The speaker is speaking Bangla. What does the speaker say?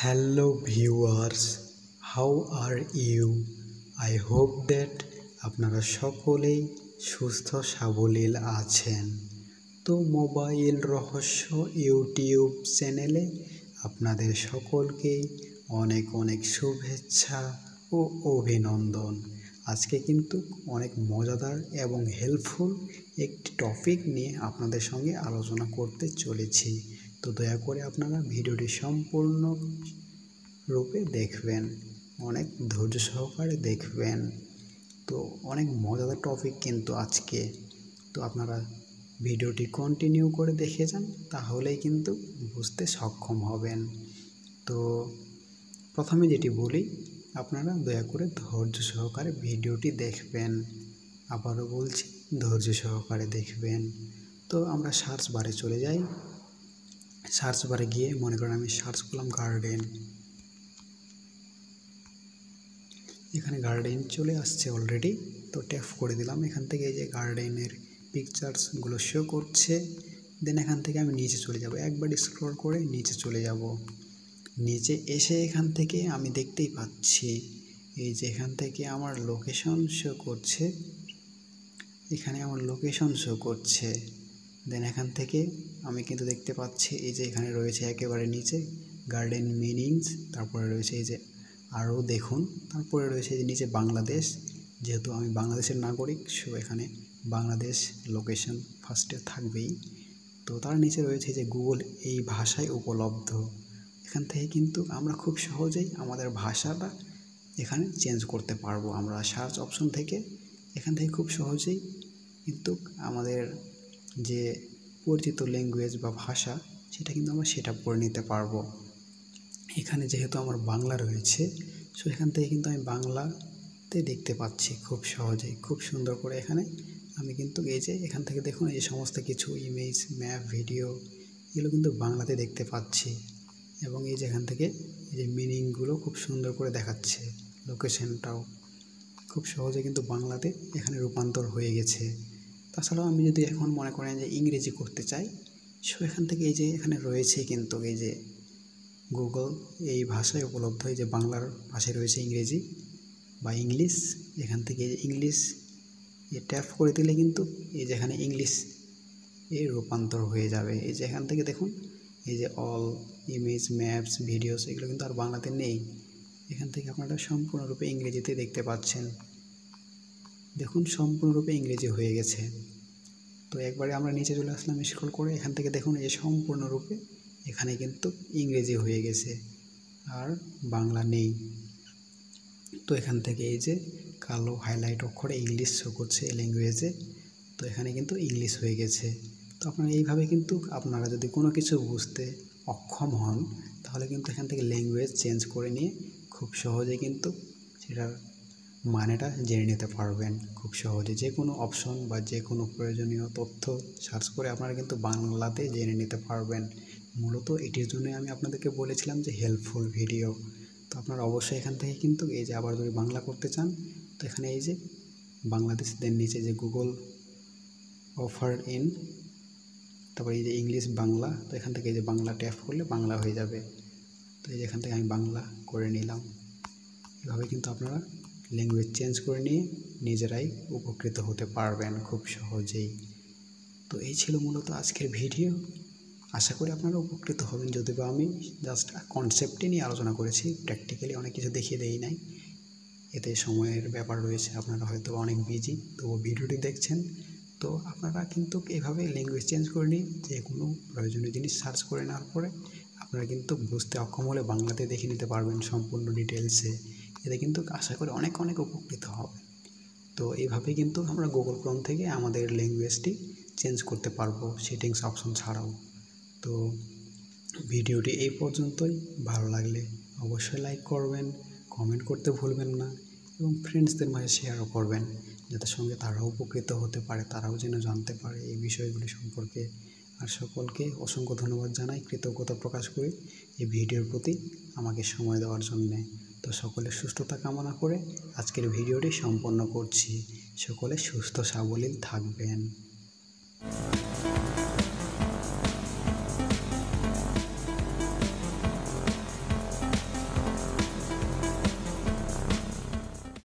Hello viewers, how are you? I hope that আপনারা সকলেই সুস্থ সাবলীল আছেন। তো মোবাইল রহস্য ইউটিউব চ্যানেলে আপনাদের সকলকেই অনেক অনেক শুভেচ্ছা ও অভিনন্দন। আজকে কিন্তু অনেক মজাদার এবং হেল্পফুল একটি টপিক নিয়ে আপনাদের সঙ্গে আলোচনা করতে চলেছি। তো দয়া করে আপনারা ভিডিওটি সম্পূর্ণ রূপে দেখবেন, অনেক ধৈর্য সহকারে দেখবেন। তো অনেক মজাদার টপিক কিন্তু আজকে। তো আপনারা ভিডিওটি কন্টিনিউ করে দেখে যান, তাহলেই কিন্তু বুঝতে সক্ষম হবেন। তো প্রথমে যেটি বলি, আপনারা দয়া করে ধৈর্য সহকারে ভিডিওটি দেখবেন। আবারও বলছি, ধৈর্য সহকারে দেখবেন। তো আমরা সার্চ বারে চলে যাই। সার্চ বারে গিয়ে মনে করেন আমি সার্চ করলাম গার্ডেন। এখানে গার্ডেন চলে আসছে অলরেডি। তো ট্যাপ করে দিলাম। এখান থেকে এই যে গার্ডেনের পিকচার্সগুলো শো করছে। দেন এখান থেকে আমি নিচে চলে যাব, একবার স্ক্রল করে নিচে চলে যাব। নিচে এসে এখান থেকে আমি দেখতেই পাচ্ছি এই যে এখান থেকে আমার লোকেশন শো করছে। এখানে আমার লোকেশন শো করছে। দেন এখান থেকে আমি কিন্তু দেখতে পাচ্ছি এই যে এখানে রয়েছে একেবারে নিচে গার্ডেন মিনিংস, তারপরে রয়েছে এই যে আরও দেখুন, তারপরে রয়েছে এই যে নিচে বাংলাদেশ। যেহেতু আমি বাংলাদেশের নাগরিক, সো এখানে বাংলাদেশ লোকেশন ফার্স্টে থাকবেই। তো তার নিচে রয়েছে যে গুগল এই ভাষায় উপলব্ধ। এখান থেকে কিন্তু আমরা খুব সহজেই আমাদের ভাষাটা এখানে চেঞ্জ করতে পারবো। আমরা সার্চ অপশন থেকে এখান থেকে খুব সহজেই কিন্তু আমাদের যে পরিচিত ল্যাঙ্গুয়েজ বা ভাষা, সেটা কিন্তু আমরা সেট আপ করে নিতে পারবো। এখানে যেহেতু আমার বাংলা রয়েছে, সো এখান থেকে কিন্তু আমি বাংলাতে দেখতে পাচ্ছি খুব সহজেই, খুব সুন্দর করে। এখানে আমি কিন্তু এই যে এখান থেকে দেখুন এই সমস্ত কিছু ইমেজ, ম্যাপ, ভিডিও এগুলো কিন্তু বাংলাতে দেখতে পাচ্ছি। এবং এই যে এখান থেকে এই যে মিনিংগুলো খুব সুন্দর করে দেখাচ্ছে, লোকেশনটাও খুব সহজে কিন্তু বাংলাতে এখানে রূপান্তর হয়ে গেছে। তাছাড়াও আমি যদি এখন মনে করেন যে ইংরেজি করতে চাই, সো এখান থেকে এই যে এখানে রয়েছে কিন্তু এই যে গুগল এই ভাষায় উপলব্ধ। এই যে বাংলার পাশে রয়েছে ইংরেজি বা ইংলিশ। এখান থেকে এই যে ইংলিশ ট্যাপ করে দিলে কিন্তু এই যে এখানে ইংলিশ রূপান্তর হয়ে যাবে। এই যে এখান থেকে দেখুন এই যে অল ইমেজ, ম্যাপস, ভিডিওস এগুলো কিন্তু আর বাংলাতে নেই। এখান থেকে আপনারা সম্পূর্ণরূপে ইংরেজিতে দেখতে পাচ্ছেন। দেখুন সম্পূর্ণরূপে ইংরেজি হয়ে গেছে। তো একবারে আমরা নিচে চলে আসলাম স্ক্রল করে। এখান থেকে দেখুন এই সম্পূর্ণরূপে এখানে কিন্তু ইংরেজি হয়ে গেছে, আর বাংলা নেই। তো এখান থেকে এই যে কালো হাইলাইট অক্ষরে ইংলিশ শো করছে এই ল্যাঙ্গুয়েজে। তো এখানে কিন্তু ইংলিশ হয়ে গেছে। তো আপনারা এইভাবে কিন্তু আপনারা যদি কোনো কিছু বুঝতে অক্ষম হন, তাহলে কিন্তু এখান থেকে ল্যাঙ্গুয়েজ চেঞ্জ করে নিয়ে খুব সহজে কিন্তু সেটার মানেটা জেনে নিতে পারবেন। খুব সহজে যে কোনো অপশন বা যে কোনো প্রয়োজনীয় তথ্য সার্চ করে আপনারা কিন্তু বাংলাতে জেনে নিতে পারবেন। মূলত এটির জন্যই আমি আপনাদেরকে বলেছিলাম যে হেল্পফুল ভিডিও। তো আপনারা অবশ্যই এখান থেকে কিন্তু এই যে আবার যদি বাংলা করতে চান, তো এখানে এই যে বাংলাদেশ, দেন নিচে যে গুগল অফার ইন, তারপরে এই যে ইংলিশ বাংলা। তো এখান থেকে এই যে বাংলা ট্যাপ করলে বাংলা হয়ে যাবে। তো এই যে এখান থেকে আমি বাংলা করে নিলাম। এভাবে কিন্তু আপনারা ল্যাঙ্গুয়েজ চেঞ্জ করে নিয়ে নিজেরাই উপকৃত হতে পারবেন খুব সহজেই। তো এই ছিল মূলত আজকের ভিডিও। আশা করি আপনারা উপকৃত হবেন। যদিও আমি জাস্ট কনসেপ্টে নিয়ে আলোচনা করেছি, প্র্যাকটিক্যালি অনেক কিছু দেখিয়ে দেই নাই। এতে সময়ের ব্যাপার রয়েছে, আপনারা হয়তো অনেক বিজি, তবু ভিডিওটি দেখছেন। তো আপনারা কিন্তু এভাবে ল্যাঙ্গুয়েজ চেঞ্জ করে নিন, যে কোনো প্রয়োজনীয় জিনিস সার্চ করে নেওয়ার পরে আপনারা কিন্তু বুঝতে অক্ষম হলে বাংলাতে দেখে নিতে পারবেন সম্পূর্ণ ডিটেলসে। এতে কিন্তু আশা করি অনেক অনেক উপকৃত হবে। তো এইভাবেই কিন্তু আমরা গুগল ক্রোম থেকে আমাদের ল্যাঙ্গুয়েজটি চেঞ্জ করতে পারবো, সেটিংস অপশন ছাড়াও। তো ভিডিওটি এই পর্যন্তই। ভালো লাগলে অবশ্যই লাইক করবেন, কমেন্ট করতে ভুলবেন না, এবং ফ্রেন্ডসদের মাঝে শেয়ারও করবেন, যাতে সঙ্গে তারাও উপকৃত হতে পারে, তারাও যেন জানতে পারে এই বিষয়গুলি সম্পর্কে। আর সকলকে অসংখ্য ধন্যবাদ জানাই, কৃতজ্ঞতা প্রকাশ করি এই ভিডিওর প্রতি আমাকে সময় দেওয়ার জন্যে। তো সকলের সুস্থতা কামনা করে আজকের ভিডিওটি সম্পন্ন করছি। সকলে সুস্থ সাবলীল থাকবেন।